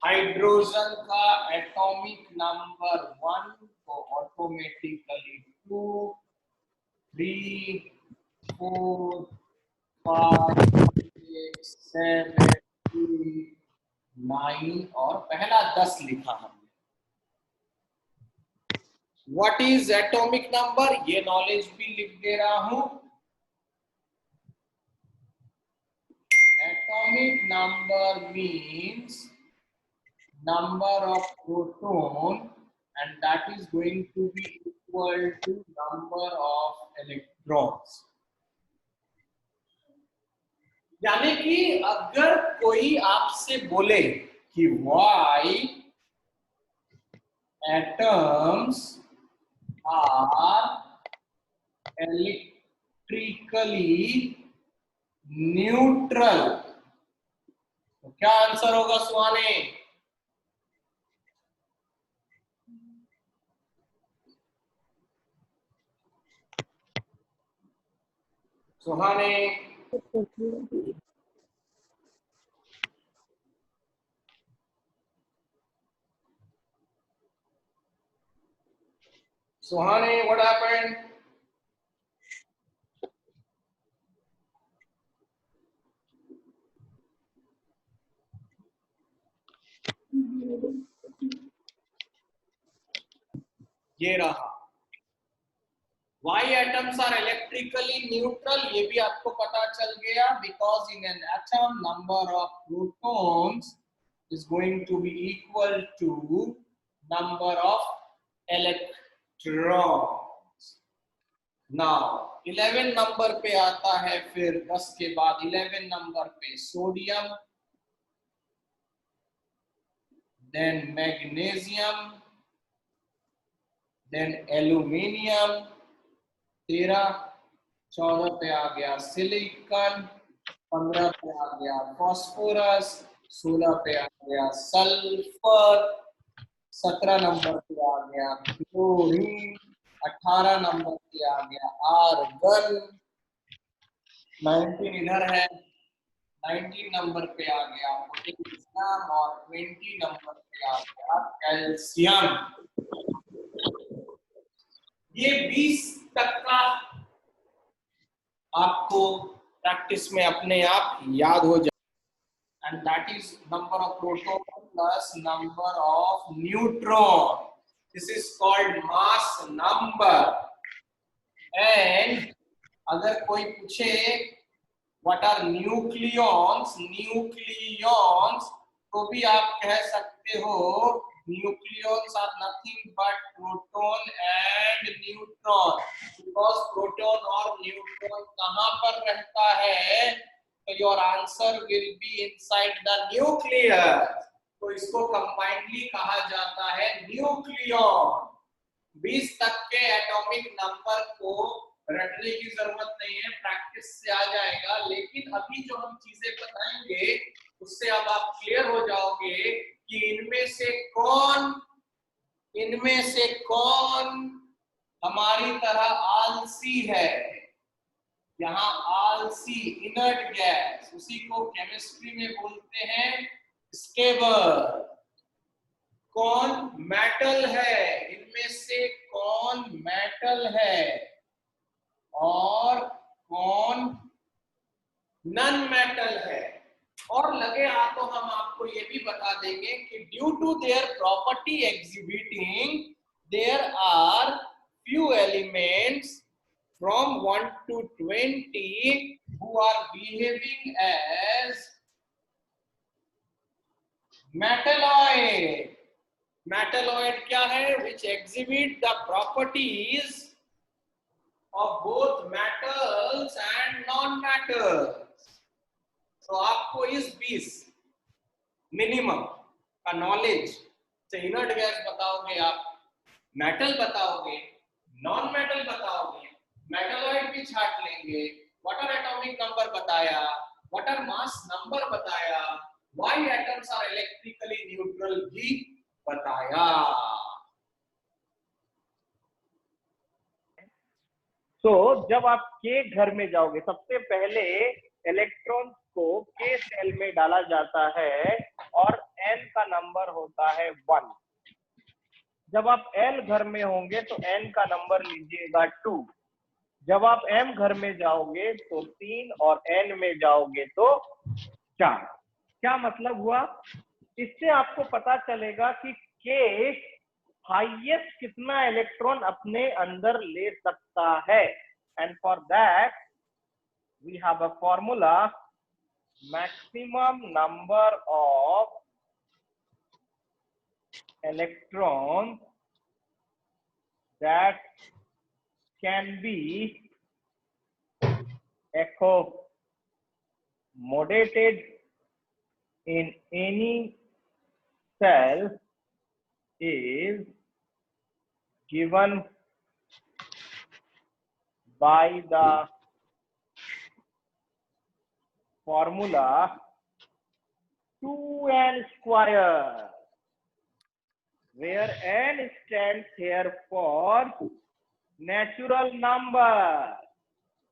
Hydrogen का atomic number 1 को automatically 2, 3, 4, 5, 6, 7, 8, 9 और पहला 10 लिखा हमने। व्हाट इज एटॉमिक नंबर, ये नॉलेज भी लिख दे रहा हूं। Atomic number means number of proton and that is going to be equal to number of electrons। यानी कि अगर कोई आपसे बोले कि why atoms are electrically neutral, तो क्या आंसर होगा सुहाने? सुहाने Suhane, what happened? ये रहा। Why atoms are electrically neutral? ये भी आपको पता चल गया। Because in an atom, number of protons is going to be equal to number of electrons. Now 11 number पे आता है, फिर 10 के बाद 11 नंबर पे sodium, then magnesium, then aluminium 13, 14 पे आ गया सिलिकॉन, 15 पे आ गया फॉस्फोरस, 16 पे आ गया सल्फर, 17 नंबर पे आ गया क्लोरीन, 18 नंबर पे आ गया आर्गन, 19 इधर है, 19 नंबर पे आ गया पोटेशियम और 20 नंबर पे आ गया कैल्शियम। ये 20 तक का आपको प्रैक्टिस में अपने आप याद हो जाए। And that is number of proton plus number of neutron, this is called mass number. And अगर कोई पूछे व्हाट आर न्यूक्लियॉन्स, न्यूक्लियॉन्स तो भी आप कह सकते हो nucleons are nothing but proton and neutron, because proton और न्यूट्रॉन कहां पर रहता है, तो your answer will be inside the nucleus, तो इसको कंबाइंडली कहा जाता है न्यूक्लियॉन। 20 तक के एटॉमिक नंबर को रटने की जरूरत नहीं है, प्रैक्टिस से आ जाएगा। लेकिन अभी जो हम चीजें बताएंगे उससे अब आप क्लियर हो जाओगे कि इनमें से कौन हमारी तरह आलसी है। यहाँ आलसी इनर्ट गैस, उसी को केमिस्ट्री में बोलते हैं स्टेबल। कौन मेटल है, इनमें से कौन मेटल है और कौन नॉन मेटल है। और लगे हाथों हम आपको ये भी बता देंगे कि due to their property exhibiting there are few elements from 1 to 20 who are behaving as metalloid। metalloid क्या है? which exhibit the properties of both metals and non-metals। तो आपको इस 20 मिनिमम का नॉलेज से इनर्ट गैस बताओगे, आप मेटल बताओगे, नॉन मेटल बताओगे, मेटलॉइड भी छाट लेंगे, व्हाट आर एटॉमिक नंबर बताया, व्हाट आर मास नंबर बताया, why atoms are electrically neutral भी बताया। तो जब आप के घर में जाओगे सबसे पहले इलेक्ट्रॉन को के सेल में डाला जाता है और nth का नंबर होता है 1। जब आप L घर में होंगे तो N का नंबर लीजिएगा 2। जब आप M घर में जाओगे तो 3 और N में जाओगे तो 4। क्या मतलब हुआ? इससे आपको पता चलेगा कि K हाईएस्ट कितना इलेक्ट्रॉन अपने अंदर ले सकता है। And for that we have a formula, maximum number of electrons that can be accommodated in any cell is given by the formula 2n square, where n stands here for natural number।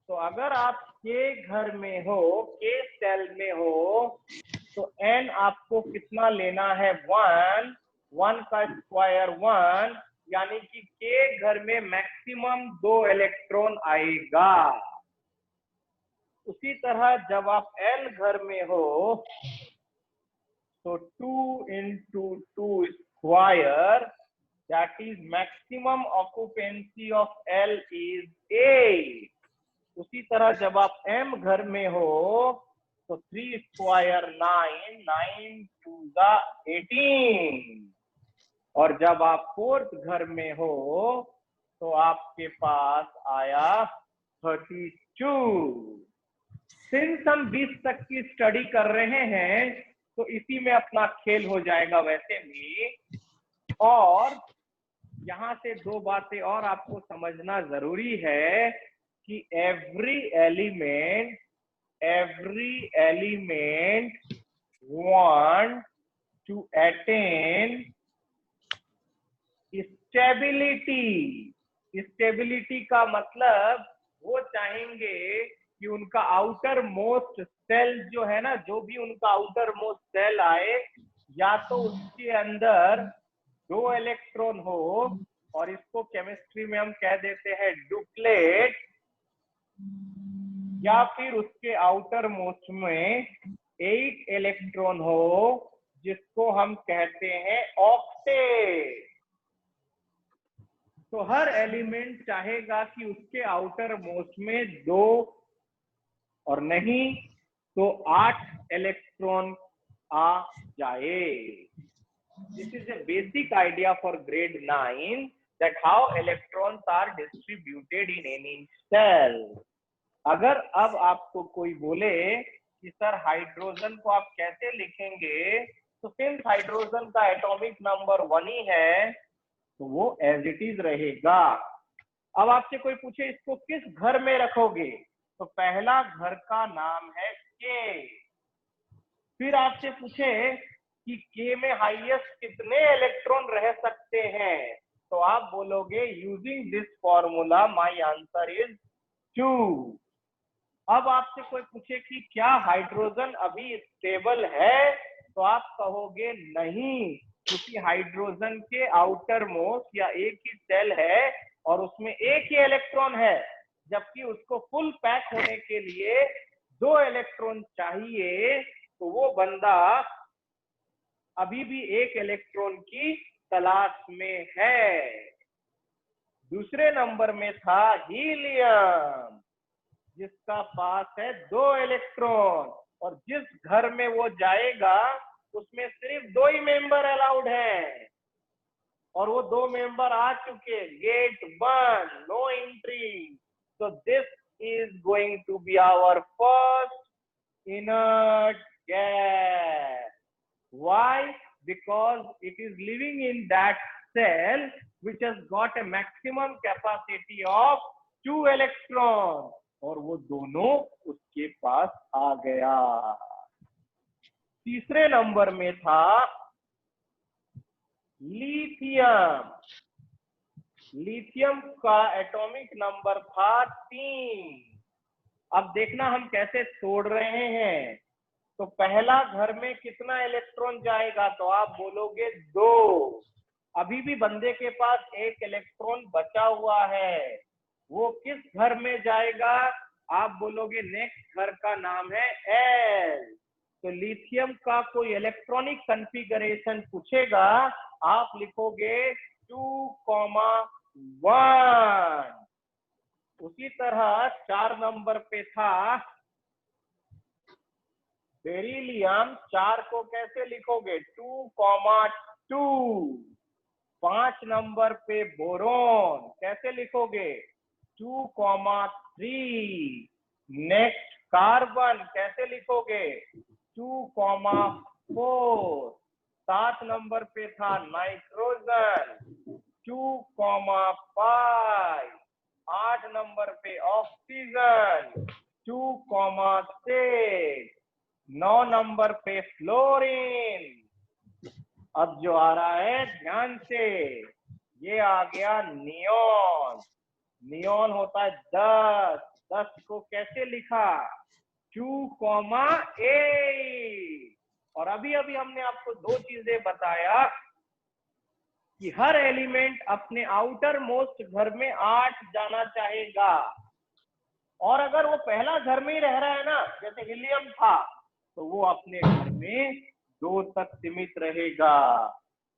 तो अगर आप के घर में हो, के cell में हो, तो n आपको कितना लेना है? 1। 1 का स्क्वायर 1, यानी कि के घर में मैक्सिमम 2 इलेक्ट्रॉन आएगा। उसी तरह जब आप L घर में हो तो 2 into 2 square, that is maximum occupancy of L is 8। उसी तरह जब आप M घर में हो तो 3 square 9, 9 to the 18। और जब आप 4th घर में हो तो आपके पास आया 32। सिंस हम 20 तक की स्टडी कर रहे हैं तो इसी में अपना खेल हो जाएगा वैसे भी। और यहां से 2 बातें और आपको समझना जरूरी है कि every element want to attain stability का मतलब वो चाहेंगे कि उनका आउटर मोस्ट सेल जो है ना, जो भी उनका आउटर मोस्ट सेल आए, या तो उसके अंदर 2 इलेक्ट्रॉन हो, और इसको केमिस्ट्री में हम कह देते हैं डुप्लेट, या फिर उसके आउटर मोस्ट में 8 इलेक्ट्रॉन हो, जिसको हम कहते हैं ऑक्टेट। तो हर एलिमेंट चाहेगा कि उसके आउटर मोस्ट में 2 और नहीं तो 8 इलेक्ट्रॉन आ जाए। This is a basic idea for grade 9 that how electrons are distributed in any cell। अगर अब आपको कोई बोले कि सर हाइड्रोजन को आप कैसे लिखेंगे, तो सिंस हाइड्रोजन का एटॉमिक नंबर 1 ही है तो वो एज इट इज रहेगा। अब आपसे कोई पूछे इसको किस घर में रखोगे, तो पहला घर का नाम है के। फिर आपसे पूछे कि के में हाईएस्ट कितने इलेक्ट्रॉन रह सकते हैं, तो आप बोलोगे using this formula my answer is 2। अब आपसे कोई पूछे कि क्या हाइड्रोजन अभी स्टेबल है, तो आप कहोगे नहीं, क्योंकि हाइड्रोजन के आउटर मोस्ट या एक ही सेल है और उसमें एक ही इलेक्ट्रॉन है, जबकि उसको फुल पैक होने के लिए 2 इलेक्ट्रॉन चाहिए। तो वो बंदा अभी भी 1 इलेक्ट्रॉन की तलाश में है। दूसरे नंबर में था हीलियम, जिसका पास है 2 इलेक्ट्रॉन, और जिस घर में वो जाएगा उसमें सिर्फ 2 ही मेंबर अलाउड हैं, और वो 2 मेंबर आ चुके, gate 1, no entry. So this is going to be our first inert gas. Why? Because it is living in that cell which has got a maximum capacity of 2 electrons, और वो दोनों उसके पास आ गया। तीसरे नंबर में था लिथियम। लिथियम का atomic number था 3। अब देखना हम कैसे तोड़ रहे हैं। तो पहला घर में कितना इलेक्ट्रॉन जाएगा, तो आप बोलोगे 2। अभी भी बंदे के पास 1 इलेक्ट्रॉन बचा हुआ है, वो किस घर में जाएगा, आप बोलोगे नेक्स्ट घर का नाम है एल। तो लिथियम का कोई इलेक्ट्रॉनिक कॉन्फ़िगरेशन पूछेगा, आप लिखोगे 2,1। उसी तरह 4 नंबर पे था बेरिलियम, 4 को कैसे लिखोगे 2,2। 5 नंबर पे बोरोन कैसे लिखोगे 2,3। नेक्स्ट कार्बन कैसे लिखोगे 2,4। 7 नंबर पे था नाइट्रोजन 2,5। 8 नंबर पे ऑक्सीजन 2,6। 9 नंबर पे फ्लोरीन। अब जो आ रहा है ध्यान से, ये आ गया नियोन। नियोन होता है 10। 10 को कैसे लिखा 2,8। और अभी अभी हमने आपको 2 चीजें बताया कि हर एलिमेंट अपने आउटर मोस्ट घर में 8 जाना चाहेगा, और अगर वो पहला घर में ही रह रहा है ना, जैसे हीलियम था, तो वो अपने घर में 2 तक सीमित रहेगा।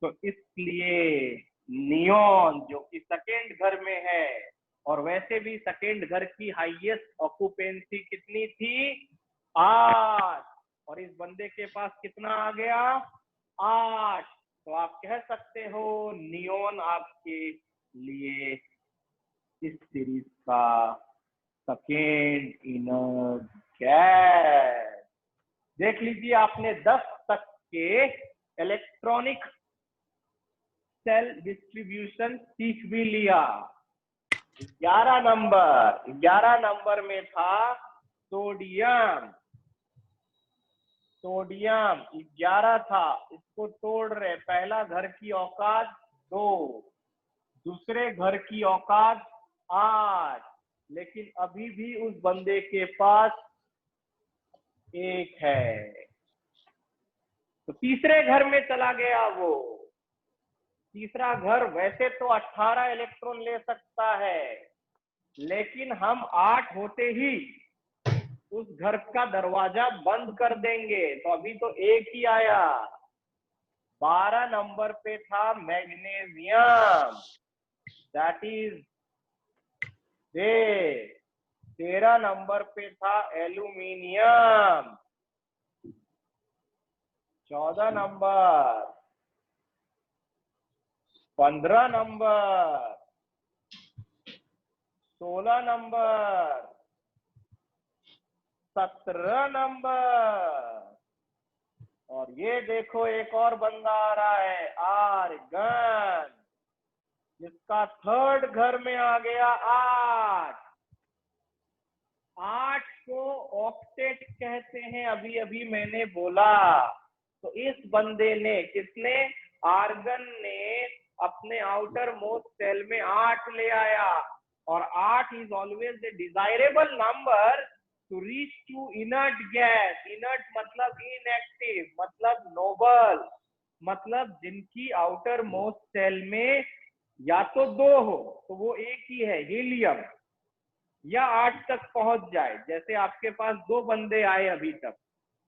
तो इसलिए नियोन जो कि सेकेंड घर में है, और वैसे भी सेकेंड घर की हाईएस्ट ऑक्यूपेंसी कितनी थी 8, और इस बंदे के पास कितना आ गया 8। तो आप कह सकते हो नियोन आपके लिए इस सीरीज का सेकेंड इनर गैस। देख लीजिए, आपने 10 तक के इलेक्ट्रॉनिक सेल डिस्ट्रीब्यूशन सीख भी लिया। 11 नंबर में था सोडियम। सोडियम 11 था, इसको तोड़ रहे, पहला घर की औकात 2, दूसरे घर की औकात 8, लेकिन अभी भी उस बंदे के पास 1 है। तो तीसरे घर में चला गया वो। तीसरा घर वैसे तो 18 इलेक्ट्रॉन ले सकता है, लेकिन हम 8 होते ही उस घर का दरवाजा बंद कर देंगे, तो अभी तो 1 ही आया। 12 नंबर पे था मैग्नीशियम, दैट इज 13 नंबर पे था aluminium. 14 number, 15 number, 16 number, 17 number, और ये देखो एक और बंदा आ रहा है आर्गन, जिसका थर्ड घर में आ गया 8। 8 को ऑक्टेट कहते हैं, अभी अभी मैंने बोला। तो इस बंदे ने, किसने, आर्गन ने अपने आउटर मोस्ट सेल में 8 ले आया, और 8 is always a desirable number to reach to inert gas. Inert मतलब इनएक्टिव, मतलब नोबल, मतलब जिनकी आउटर मोस्ट सेल में या तो 2 हो, तो वो एक ही है हीलियम, या 8 तक पहुंच जाए। जैसे आपके पास 2 बंदे आए अभी तक,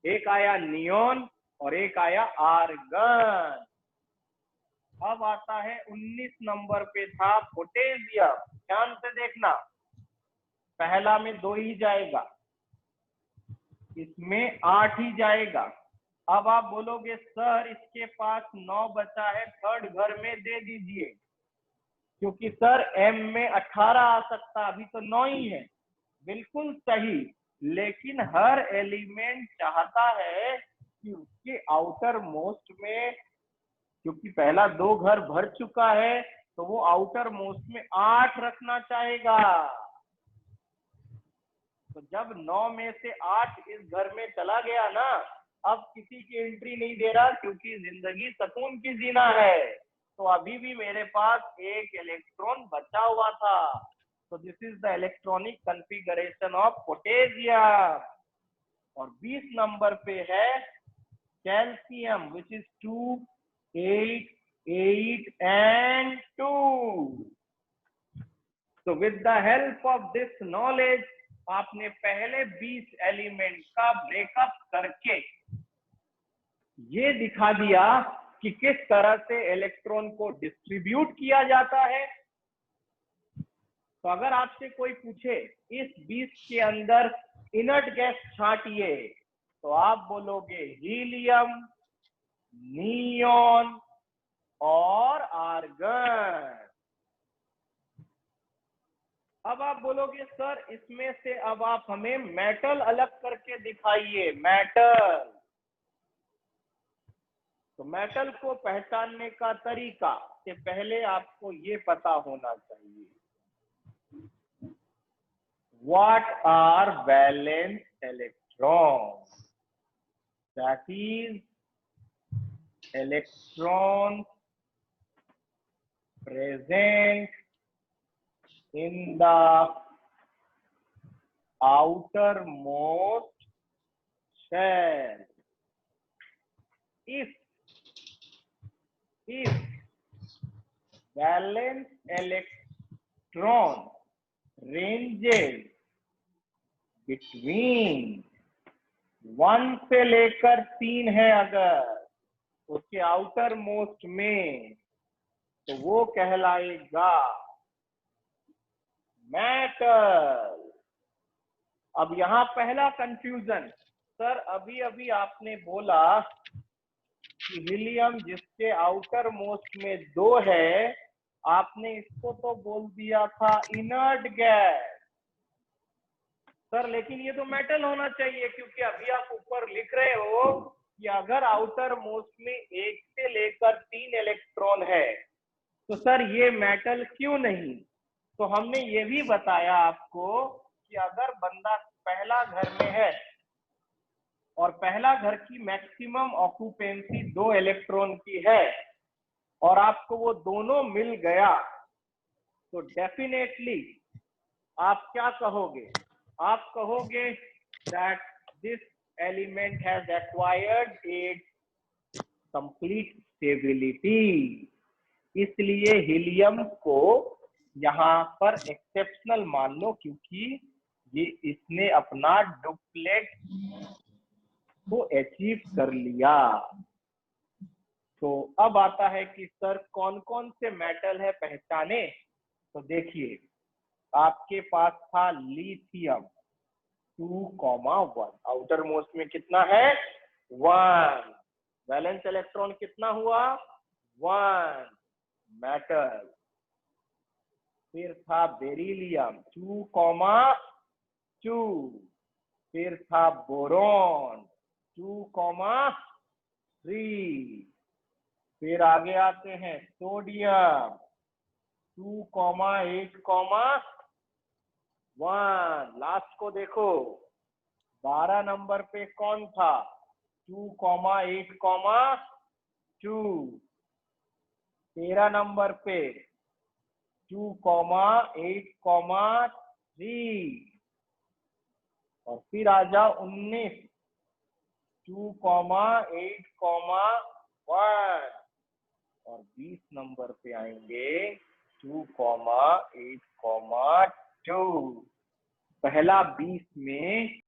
एक आया नियोन और एक आया आर्गन। अब आता है 19 नंबर पे था पोटेशियम। ध्यान से देखना, पहला में 2 ही जाएगा, इसमें 8 ही जाएगा। अब आप बोलोगे सर इसके पास 9 बचा है, थर्ड घर में दे दीजिए, क्योंकि सर एम में 18 आ सकता, अभी तो 9 ही है। बिल्कुल सही, लेकिन हर एलिमेंट चाहता है कि उसके आउटर मोस्ट में, क्योंकि पहला 2 घर भर चुका है, तो वो आउटर मोस्ट में 8 रखना चाहेगा। तो जब 9 में से 8 इस घर में चला गया ना, अब किसी की एंट्री नहीं दे रहा, क्योंकि जिंदगी सुकून की जीना है। तो अभी भी मेरे पास 1 इलेक्ट्रॉन बचा हुआ था। So this is the electronic configuration of potassium. और 20 नंबर पे है calcium which is 2, 8, 8 and 2. So with the help of this knowledge आपने पहले 20 एलिमेंट का ब्रेकअप करके ये दिखा दिया कि किस तरह से इलेक्ट्रॉन को डिस्ट्रीब्यूट किया जाता है। तो अगर आपसे कोई पूछे इस 20 के अंदर इनर्ट गैस छांटिए तो आप बोलोगे हीलियम, नियॉन और आर्गन। अब आप बोलोगे सर इसमें से अब आप हमें मेटल अलग करके दिखाइए, मेटल। तो मेटल को पहचानने का तरीका से पहले आपको ये पता होना चाहिए what are valence electrons? That is electrons present in the outermost shell. If valence electron ranges between 1 से लेकर 3 है अगर उसके आउटर मोस्ट में, तो वो कहलाएगा मेटल। अब यहां पहला कंफ्यूजन, सर अभी अभी आपने बोला कि हीलियम जिसके आउटर मोस्ट में 2 है, आपने इसको तो बोल दिया था इनर्ट गैस। सर लेकिन ये तो मेटल होना चाहिए, क्योंकि अभी आप ऊपर लिख रहे हो कि अगर आउटर मोस्ट में 1 से लेकर 3 इलेक्ट्रॉन है तो सर ये मेटल क्यों नहीं। तो हमने ये भी बताया आपको कि अगर बंदा पहला घर में है और पहला घर की मैक्सिमम ऑक्यूपेंसी 2 इलेक्ट्रॉन की है और आपको वो दोनों मिल गया, तो डेफिनेटली आप क्या कहोगे, आप कहोगे that this element has acquired its complete stability। इसलिए हीलियम को यहाँ पर एक्सेप्शनल मान लो, क्योंकि ये इसने अपना डुप्लेट को अचीव कर लिया। तो अब आता है कि सर कौन कौन से मेटल है पहचाने। तो देखिए आपके पास था लिथियम 2,1, आउटर मोस्ट में कितना है 1, वैलेंस इलेक्ट्रॉन कितना हुआ 1, मेटल। फिर था बेरिलियम 2,2, फिर था बोरॉन 2,3, फिर आगे आते हैं सोडियम 2,8,1। लास्ट को देखो 12 नंबर पे कौन था 2,8,2। 13 नंबर पे 2,8,3। और फिर आ जाओ 19 2,8,1। और 20 नंबर पे आएंगे 2,8,2। पहला 20 में